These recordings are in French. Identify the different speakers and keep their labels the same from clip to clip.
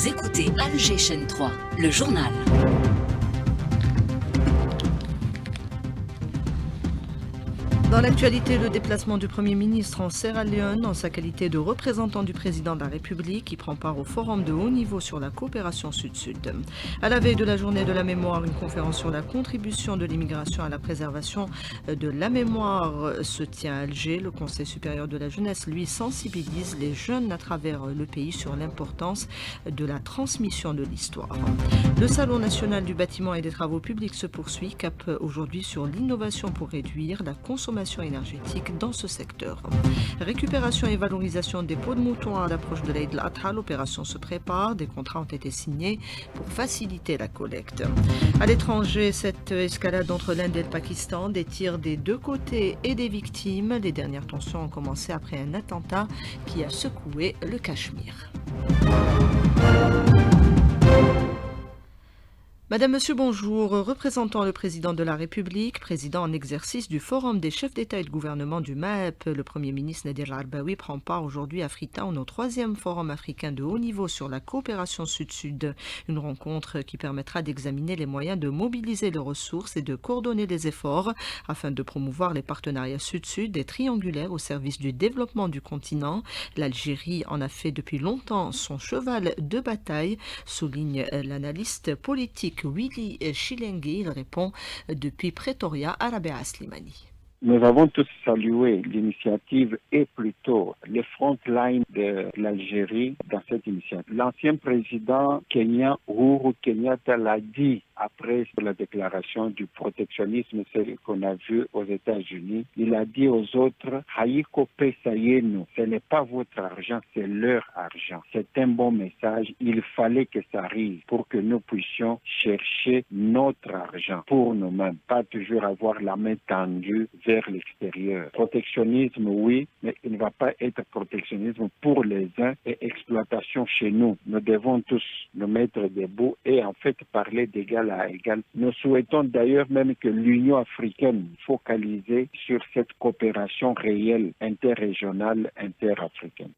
Speaker 1: Vous écoutez Alger Chaîne 3, le journal.
Speaker 2: Dans l'actualité, le déplacement du Premier ministre en Sierra Leone en sa qualité de représentant du président de la République qui prend part au forum de haut niveau sur la coopération sud-sud. À la veille de la journée de la mémoire, une conférence sur la contribution de l'immigration à la préservation de la mémoire se tient à Alger. Le Conseil supérieur de la jeunesse, lui, sensibilise les jeunes à travers le pays sur l'importance de la transmission de l'histoire. Le Salon national du bâtiment et des travaux publics se poursuit, cap aujourd'hui sur l'innovation pour réduire la consommation énergétique dans ce secteur. Récupération et valorisation des peaux de mouton à l'approche de l'Aïd al-Adha, l'opération se prépare, des contrats ont été signés pour faciliter la collecte. À l'étranger, cette escalade entre l'Inde et le Pakistan, des tirs des deux côtés et des victimes. Les dernières tensions ont commencé après un attentat qui a secoué le Cachemire. Madame, Monsieur, bonjour. Représentant le président de la République, président en exercice du Forum des chefs d'État et de gouvernement du MAEP, le Premier ministre Nadir Al-Arbaoui prend part aujourd'hui à Freetown au 3e Forum africain de haut niveau sur la coopération sud-sud. Une rencontre qui permettra d'examiner les moyens de mobiliser les ressources et de coordonner les efforts afin de promouvoir les partenariats sud-sud et triangulaires au service du développement du continent. L'Algérie en a fait depuis longtemps son cheval de bataille, souligne l'analyste politique Willy Chilengui. Il répond depuis Pretoria à Rabea Slimani.
Speaker 3: Nous avons tous salué l'initiative et plutôt les front lines de l'Algérie dans cette initiative. L'ancien président kenyan Uhuru Kenyatta l'a dit après la déclaration du protectionnisme, celle qu'on a vu aux États-Unis. Il a dit aux autres, Haïko Pesayenu, ce n'est pas votre argent, c'est leur argent. C'est un bon message. Il fallait que ça arrive pour que nous puissions chercher notre argent pour nous-mêmes, pas toujours avoir la main tendue vers l'extérieur. Protectionnisme, oui, mais il ne va pas être protectionnisme pour les uns et exploitation chez nous. Nous devons tous nous mettre debout et en fait parler d'égal à égal. Nous souhaitons d'ailleurs même que l'Union africaine focalise sur cette coopération réelle interrégionale, interafricaine.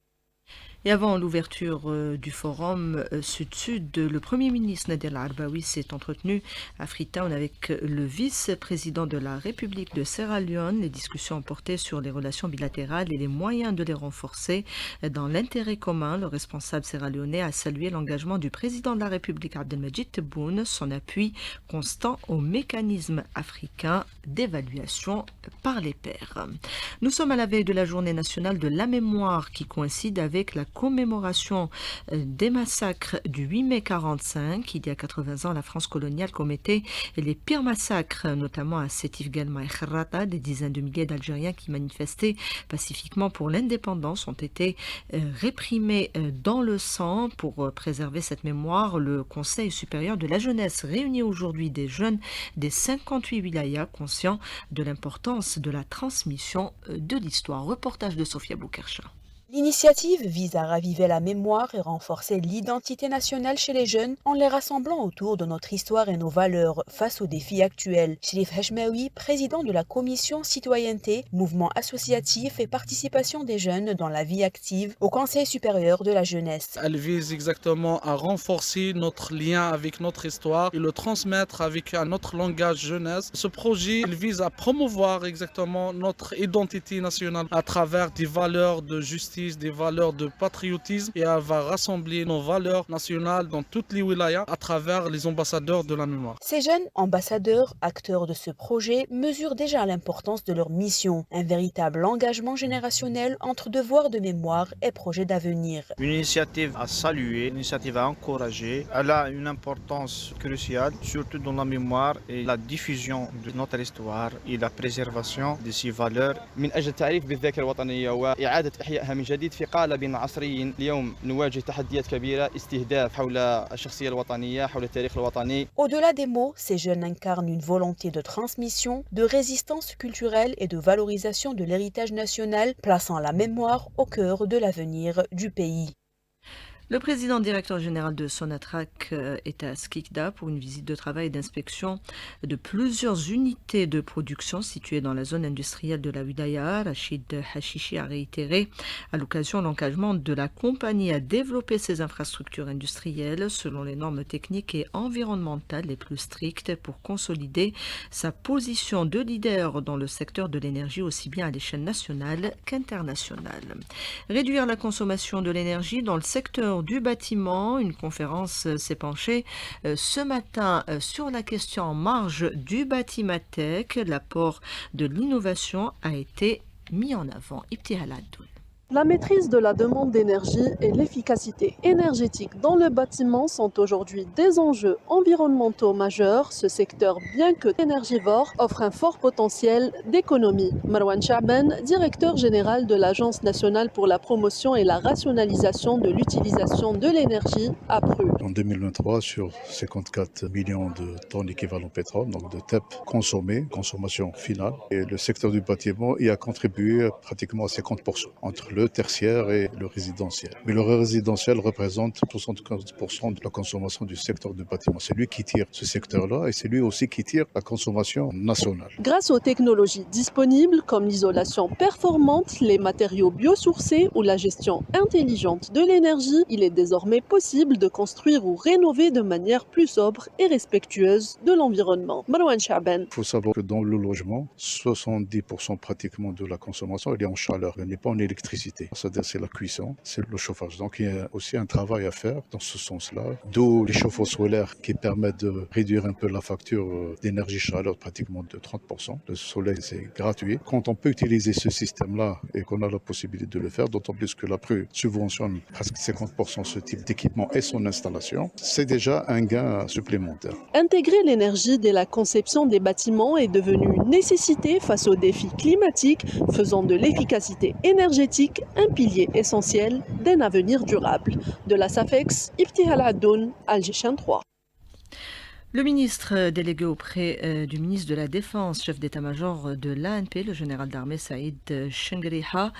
Speaker 2: Et avant l'ouverture du forum Sud-Sud, le Premier ministre Nadir Al-Arbaoui s'est entretenu à Freetown avec le vice-président de la République de Sierra Leone. Les discussions ont porté sur les relations bilatérales et les moyens de les renforcer dans l'intérêt commun. Le responsable sierra-léonais a salué l'engagement du président de la République Abdelmadjid Tebboune, son appui constant au mécanisme africain d'évaluation par les pairs. Nous sommes à la veille de la journée nationale de la mémoire qui coïncide avec la commémoration des massacres du 8 mai 1945. Il y a 80 ans, la France coloniale commettait les pires massacres, notamment à Sétif Guelma et Kherrata. Des dizaines de milliers d'Algériens qui manifestaient pacifiquement pour l'indépendance ont été réprimés dans le sang. Pour préserver cette mémoire, le Conseil supérieur de la jeunesse réunit aujourd'hui des jeunes des 58 wilayas conscients de l'importance de la transmission de l'histoire. Reportage de Sofia Boukercha.
Speaker 4: L'initiative vise à raviver la mémoire et renforcer l'identité nationale chez les jeunes en les rassemblant autour de notre histoire et nos valeurs face aux défis actuels. Chérif Hachmaoui, président de la commission citoyenneté, mouvement associatif et participation des jeunes dans la vie active au Conseil supérieur de la jeunesse.
Speaker 5: Elle vise exactement à renforcer notre lien avec notre histoire et le transmettre avec un autre langage jeunesse. Ce projet il vise à promouvoir exactement notre identité nationale à travers des valeurs de justice, des valeurs de patriotisme et elle va rassembler nos valeurs nationales dans toutes les wilayas à travers les ambassadeurs de la mémoire.
Speaker 4: Ces jeunes ambassadeurs, acteurs de ce projet, mesurent déjà l'importance de leur mission, un véritable engagement générationnel entre devoir de mémoire et projet d'avenir.
Speaker 6: Une initiative à saluer, une initiative à encourager. Elle a une importance cruciale, surtout dans la mémoire et la diffusion de notre histoire et la préservation de ces valeurs.
Speaker 7: من أجل التعريف بالذاكرة الوطنية وإعادة إحيائها من جديد في قالب عصري. اليوم نواجه تحديات كبيرة استهداف حول الشخصية الوطنية حول التاريخ الوطني.
Speaker 4: Au-delà des mots, ces jeunes incarnent une volonté de transmission, de résistance culturelle et de valorisation de l'héritage national, plaçant la mémoire au cœur de l'avenir du pays.
Speaker 2: Le président directeur général de Sonatrach est à Skikda pour une visite de travail et d'inspection de plusieurs unités de production situées dans la zone industrielle de la Wilaya. Rachid Hashishi a réitéré à l'occasion l'engagement de la compagnie à développer ses infrastructures industrielles selon les normes techniques et environnementales les plus strictes pour consolider sa position de leader dans le secteur de l'énergie aussi bien à l'échelle nationale qu'internationale. Réduire la consommation de l'énergie dans le secteur du bâtiment. Une conférence s'est penchée ce matin sur la question en marge du Batimatech. L'apport de l'innovation a été mis en avant. Ibtihal Addoun.
Speaker 8: La maîtrise de la demande d'énergie et l'efficacité énergétique dans le bâtiment sont aujourd'hui des enjeux environnementaux majeurs. Ce secteur, bien que énergivore, offre un fort potentiel d'économie. Marwan Chaban, directeur général de l'Agence nationale pour la promotion et la rationalisation de l'utilisation de l'énergie, a cru.
Speaker 9: En 2023, sur 54 millions de tonnes équivalent pétrole, donc de TEP consommées, consommation finale, et le secteur du bâtiment y a contribué pratiquement à 50% entre le tertiaire et le résidentiel. Mais le résidentiel représente 75% de la consommation du secteur du bâtiment. C'est lui qui tire ce secteur-là et c'est lui aussi qui tire la consommation nationale.
Speaker 8: Grâce aux technologies disponibles comme l'isolation performante, les matériaux biosourcés ou la gestion intelligente de l'énergie, il est désormais possible de construire ou rénover de manière plus sobre et respectueuse de l'environnement. Marwan Chaban.
Speaker 9: Il faut savoir que dans le logement, 70% pratiquement de la consommation elle est en chaleur, elle n'est pas en électricité. C'est-à-dire c'est la cuisson, c'est le chauffage. Donc il y a aussi un travail à faire dans ce sens-là. D'où les chauffe-eau solaires qui permettent de réduire un peu la facture d'énergie chaleur pratiquement de 30%. Le soleil c'est gratuit. Quand on peut utiliser ce système-là et qu'on a la possibilité de le faire, d'autant plus que la PRU subventionne presque 50% ce type d'équipement et son installation, c'est déjà un gain supplémentaire.
Speaker 8: Intégrer l'énergie dès la conception des bâtiments est devenu une nécessité face aux défis climatiques, faisant de l'efficacité énergétique un pilier essentiel d'un avenir durable. De la SAFEX, Ibtihal Addoun, Alger 3.
Speaker 2: Le ministre délégué auprès du ministre de la Défense, chef d'état-major de l'ANP, le général d'armée Saïd Chengriha,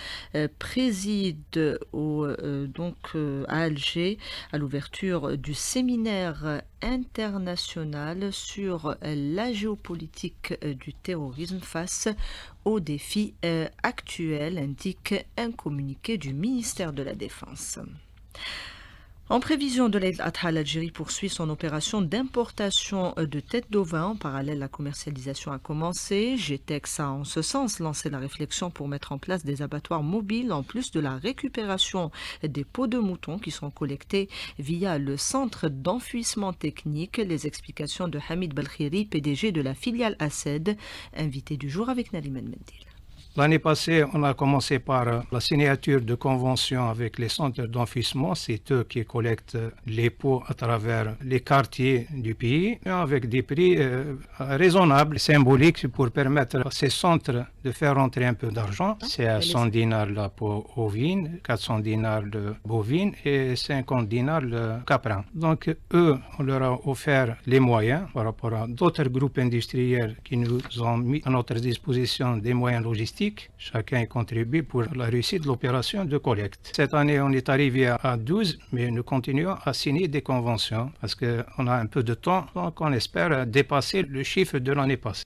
Speaker 2: préside à Alger à l'ouverture du séminaire international sur la géopolitique du terrorisme face aux défis actuels, indique un communiqué du ministère de la Défense. En prévision de l'Eid al-Adha, l'Algérie poursuit son opération d'importation de têtes d'ovins. En parallèle, la commercialisation a commencé. GTEX a en ce sens lancé la réflexion pour mettre en place des abattoirs mobiles en plus de la récupération des peaux de moutons qui sont collectées via le centre d'enfouissement technique. Les explications de Hamid Belkhiri, PDG de la filiale ACED, invité du jour avec Nariman Mendil.
Speaker 10: L'année passée, on a commencé par la signature de conventions avec les centres d'enfouissement. C'est eux qui collectent les pots à travers les quartiers du pays avec des prix raisonnables, symboliques pour permettre à ces centres de faire rentrer un peu d'argent. C'est à 100 dinars la peau ovine, 400 dinars le bovine et 50 dinars le caprin. Donc eux, on leur a offert les moyens par rapport à d'autres groupes industriels qui nous ont mis à notre disposition des moyens logistiques. Chacun y contribue pour la réussite de l'opération de collecte. Cette année, on est arrivé à 12, mais nous continuons à signer des conventions parce qu'on a un peu de temps, donc on espère dépasser le chiffre de l'année passée.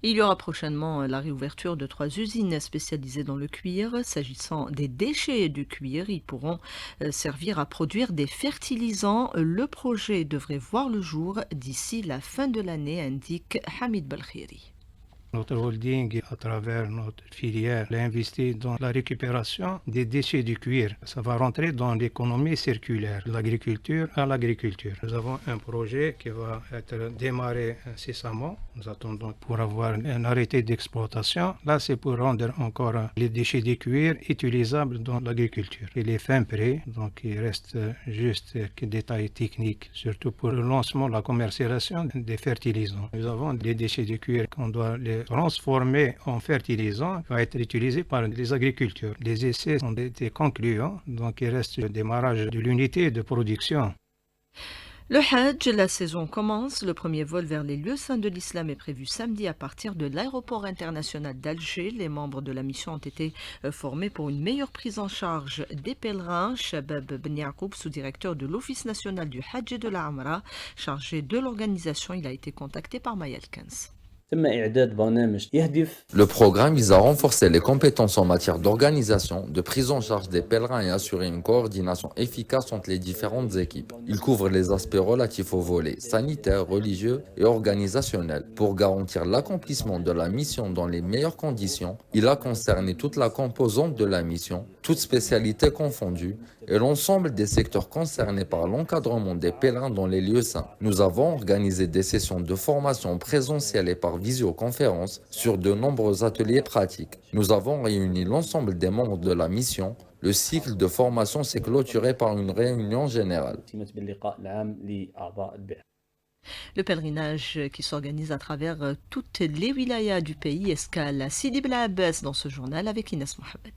Speaker 2: Il y aura prochainement la réouverture de 3 usines spécialisées dans le cuir. S'agissant des déchets du cuir, ils pourront servir à produire des fertilisants. Le projet devrait voir le jour d'ici la fin de l'année, indique Hamid Belkhiri.
Speaker 10: Notre holding, à travers notre filière, a investi dans la récupération des déchets du cuir. Ça va rentrer dans l'économie circulaire, de l'agriculture à l'agriculture. Nous avons un projet qui va être démarré incessamment. Nous attendons pour avoir un arrêté d'exploitation. Là, c'est pour rendre encore les déchets du cuir utilisables dans l'agriculture. Il est fin prêt, donc il reste juste quelques détails techniques, surtout pour le lancement, la commercialisation des fertilisants. Nous avons des déchets du cuir qu'on doit les transformé en fertilisant va être utilisé par les agriculteurs. Les essais ont été concluants, donc il reste le démarrage de l'unité de production.
Speaker 2: Le Hajj, la saison commence. Le premier vol vers les lieux saints de l'islam est prévu samedi à partir de l'aéroport international d'Alger. Les membres de la mission ont été formés pour une meilleure prise en charge des pèlerins. Shabab Ben Yacoub, sous-directeur de l'Office national du Hajj et de la Amra, chargé de l'organisation, il a été contacté par Mayel Kens.
Speaker 11: Le programme vise à renforcer les compétences en matière d'organisation, de prise en charge des pèlerins et assurer une coordination efficace entre les différentes équipes. Il couvre les aspects relatifs aux volets sanitaires, religieux et organisationnels. Pour garantir l'accomplissement de la mission dans les meilleures conditions, il a concerné toute la composante de la mission, toutes spécialités confondues, et l'ensemble des secteurs concernés par l'encadrement des pèlerins dans les lieux saints. Nous avons organisé des sessions de formation présentielles et par visioconférence sur de nombreux ateliers pratiques. Nous avons réuni l'ensemble des membres de la mission. Le cycle de formation s'est clôturé par une réunion générale.
Speaker 2: Le pèlerinage qui s'organise à travers toutes les wilayas du pays escale à Sidi Bel Abbas dans ce journal avec Inès Mohamed.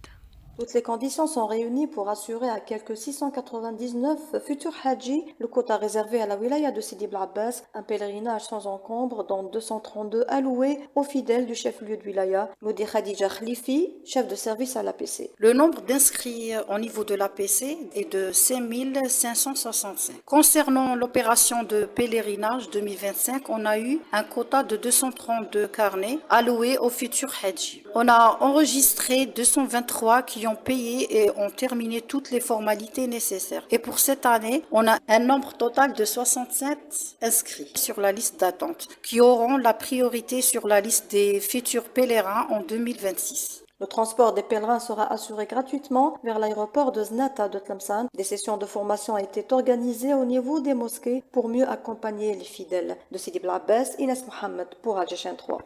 Speaker 12: Toutes les conditions sont réunies pour assurer à quelques 699 futurs Hadji le quota réservé à la wilaya de Sidi Bel Abbas, un pèlerinage sans encombre dont 232 alloués aux fidèles du chef-lieu de wilaya, Moudi Khadija Khlifi, chef de service à l'APC. Le nombre d'inscrits au niveau de l'APC est de 5565. Concernant l'opération de pèlerinage 2025, on a eu un quota de 232 carnets alloués aux futurs Hadji. On a enregistré 223 qui ont payé et ont terminé toutes les formalités nécessaires. Et pour cette année, on a un nombre total de 67 inscrits sur la liste d'attente qui auront la priorité sur la liste des futurs pèlerins en 2026. Le transport des pèlerins sera assuré gratuitement vers l'aéroport de Znata de Tlemcen. Des sessions de formation ont été organisées au niveau des mosquées pour mieux accompagner les fidèles. De Sidi Bel Abbas, Inès Mohamed pour Alger 3.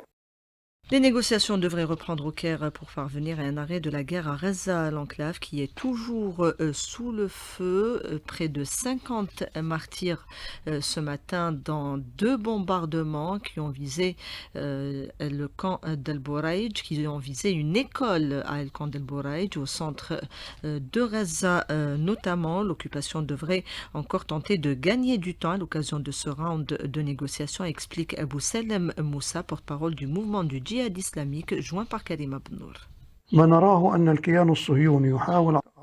Speaker 2: Les négociations devraient reprendre au Caire pour parvenir à un arrêt de la guerre à Reza, l'enclave qui est toujours sous le feu. Près de 50 martyrs ce matin dans 2 bombardements qui ont visé le camp d'El Bouraïj, qui ont visé une école à El Camp d'El Bouraïj au centre de Reza notamment. L'occupation devrait encore tenter de gagner du temps à l'occasion de ce round de négociations, explique Abou Salem Moussa, porte-parole du mouvement du djihad islamique, joint par Karim Abnour.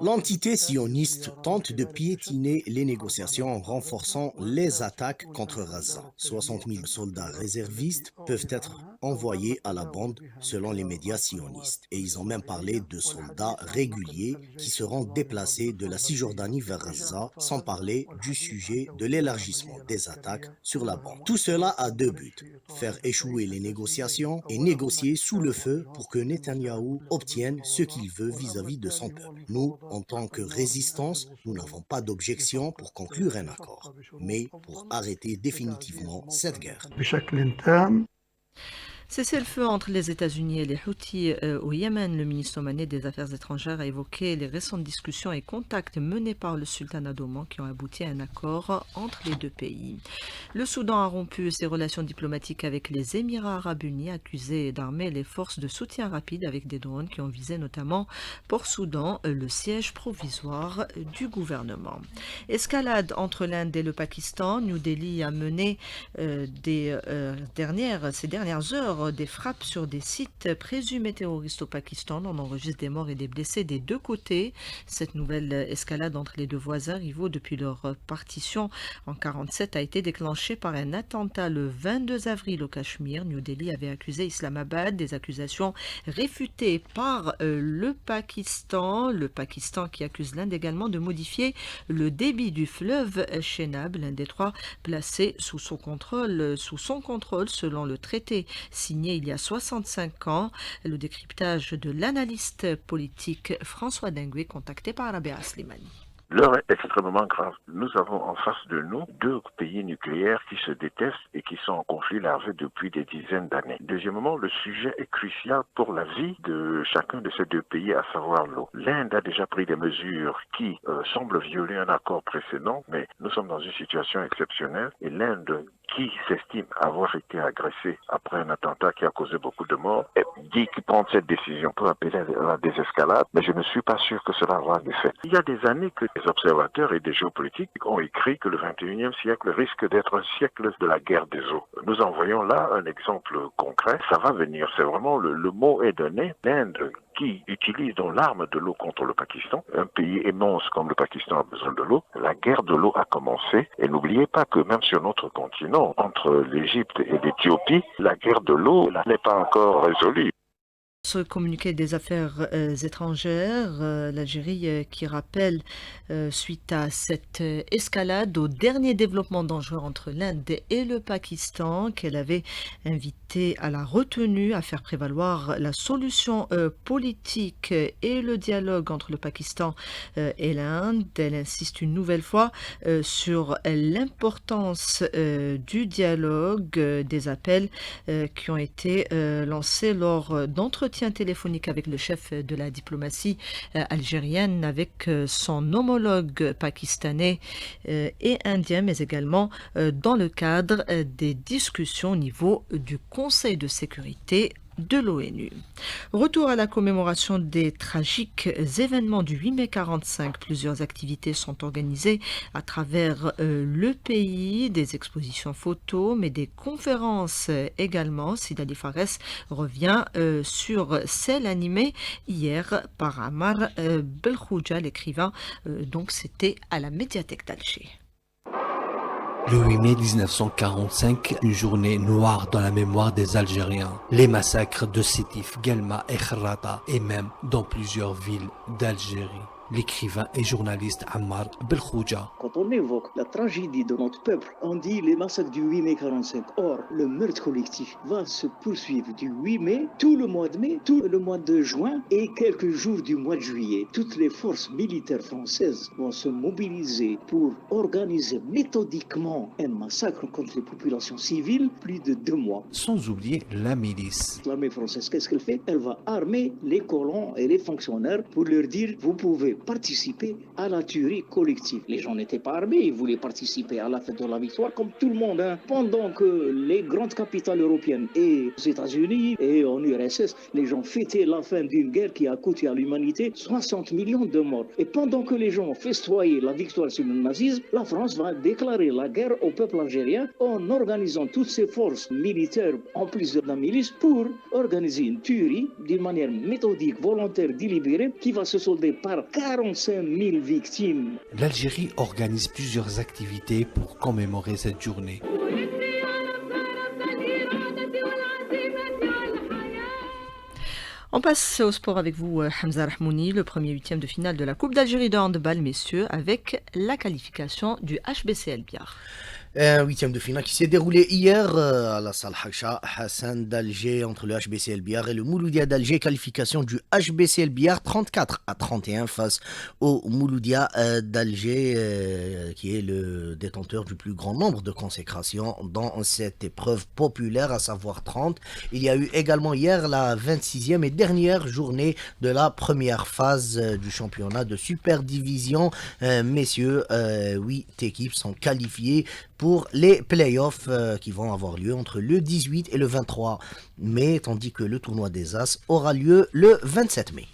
Speaker 13: L'entité sioniste tente de piétiner les négociations en renforçant les attaques contre Gaza. 60 000 soldats réservistes peuvent être envoyés à la bande selon les médias sionistes. Et ils ont même parlé de soldats réguliers qui seront déplacés de la Cisjordanie vers Gaza, sans parler du sujet de l'élargissement des attaques sur la bande. Tout cela a 2 buts. Faire échouer les négociations et négocier sous le feu pour que Netanyahou obtienne ce qu'il veut vis-à-vis de son peuple. Nous, en tant que résistance, nous n'avons pas d'objection pour conclure un accord, mais pour arrêter définitivement cette guerre.
Speaker 2: Cessez-le-feu entre les États-Unis et les Houthis au Yémen. Le ministre omanais des Affaires étrangères a évoqué les récentes discussions et contacts menés par le sultanat d'Oman qui ont abouti à un accord entre les 2 pays. Le Soudan a rompu ses relations diplomatiques avec les Émirats arabes unis, accusés d'armer les forces de soutien rapide avec des drones qui ont visé notamment Port-Soudan, le siège provisoire du gouvernement. Escalade entre l'Inde et le Pakistan. New Delhi a mené ces dernières heures des frappes sur des sites présumés terroristes au Pakistan. On enregistre des morts et des blessés des 2 côtés. Cette nouvelle escalade entre les 2 voisins rivaux depuis leur partition en 1947 a été déclenchée par un attentat le 22 avril au Cachemire. New Delhi avait accusé Islamabad, des accusations réfutées par le Pakistan. Le Pakistan qui accuse l'Inde également de modifier le débit du fleuve Chenab, l'un des 3 placés sous son contrôle selon le traité signé il y a 65 ans. Le décryptage de l'analyste politique François Dengué, contacté par Rabia Slimani.
Speaker 14: L'heure est extrêmement grave. Nous avons en face de nous 2 pays nucléaires qui se détestent et qui sont en conflit larvé depuis des dizaines d'années. Deuxièmement, le sujet est crucial pour la vie de chacun de ces 2 pays, à savoir l'eau. L'Inde a déjà pris des mesures qui semblent violer un accord précédent, mais nous sommes dans une situation exceptionnelle et l'Inde qui s'estime avoir été agressé après un attentat qui a causé beaucoup de morts, dit qu'il prend cette décision pour appeler à la désescalade, mais je ne suis pas sûr que cela aura des faits. Il y a des années que des observateurs et des géopolitiques ont écrit que le 21e siècle risque d'être un siècle de la guerre des eaux. Nous en voyons là un exemple concret. Ça va venir, c'est vraiment le mot est donné. L'Inde qui utilise donc l'arme de l'eau contre le Pakistan, un pays immense comme le Pakistan a besoin de l'eau, la guerre de l'eau a commencé. Et n'oubliez pas que même sur notre continent, entre l'Égypte et l'Éthiopie, la guerre de l'eau n'est pas encore résolue.
Speaker 2: Ce communiqué des affaires étrangères, l'Algérie qui rappelle, suite à cette escalade, au dernier développement dangereux entre l'Inde et le Pakistan, qu'elle avait invité à la retenue, à faire prévaloir la solution politique et le dialogue entre le Pakistan et l'Inde. Elle insiste une nouvelle fois sur l'importance du dialogue, des appels qui ont été lancés lors d'entretiens téléphonique avec le chef de la diplomatie algérienne, avec son homologue pakistanais et indien, mais également dans le cadre des discussions au niveau du Conseil de sécurité de l'ONU. Retour à la commémoration des tragiques événements du 8 mai 1945. Plusieurs activités sont organisées à travers le pays, des expositions photos, mais des conférences également. Sidali Fares revient sur celle animée hier par Ammar Belkhouja, l'écrivain. Donc c'était à la médiathèque d'Alger.
Speaker 15: Le 8 mai 1945, une journée noire dans la mémoire des Algériens. Les massacres de Sétif, Guelma et Kharrata, et même dans plusieurs villes d'Algérie. L'écrivain et journaliste Ammar Belkhouja.
Speaker 16: Quand on évoque la tragédie de notre peuple, on dit les massacres du 8 mai 1945. Or, le meurtre collectif va se poursuivre du 8 mai, tout le mois de mai, tout le mois de juin et quelques jours du mois de juillet. Toutes les forces militaires françaises vont se mobiliser pour organiser méthodiquement un massacre contre les populations civiles plus de 2 mois.
Speaker 15: Sans oublier la milice.
Speaker 16: L'armée française, qu'est-ce qu'elle fait? Elle va armer les colons et les fonctionnaires pour leur dire, vous pouvez participer à la tuerie collective. Les gens n'étaient pas armés, ils voulaient participer à la fête de la victoire comme tout le monde. Pendant que les grandes capitales européennes et aux États-Unis et en URSS, les gens fêtaient la fin d'une guerre qui a coûté à l'humanité 60 millions de morts. Et pendant que les gens festoyaient la victoire sur le nazisme, la France va déclarer la guerre au peuple algérien en organisant toutes ses forces militaires en plus de la milice pour organiser une tuerie d'une manière méthodique, volontaire, délibérée qui va se solder par 45 000 victimes.
Speaker 15: L'Algérie organise plusieurs activités pour commémorer cette journée.
Speaker 2: On passe au sport avec vous, Hamza Rahmouni, le premier huitième de finale de la Coupe d'Algérie de handball, messieurs, avec la qualification du HBCL Biar.
Speaker 13: Un huitième de finale qui s'est déroulé hier à la salle Hacha Hassan d'Alger entre le HBCL Biar et le Mouloudia d'Alger. Qualification du HBCL Biar 34-31 face au Mouloudia d'Alger qui est le détenteur du plus grand nombre de consécrations dans cette épreuve populaire, à savoir 30. Il y a eu également hier la 26e et dernière journée de la première phase du championnat de Super Division. Messieurs, 8 équipes sont qualifiées pour les playoffs qui vont avoir lieu entre le 18 et le 23 mai, tandis que le tournoi des As aura lieu le 27 mai.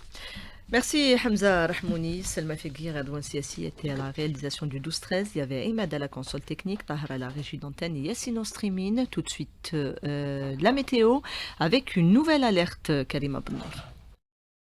Speaker 2: Merci Hamza Rahmouni. Selma Fegir et Adouan Siassi étaient à la réalisation du 12-13. Il y avait Imad à la console technique, Tahar à la régie d'antenne et Yassine au streaming. Tout de suite, la météo avec une nouvelle alerte, Karima Benour.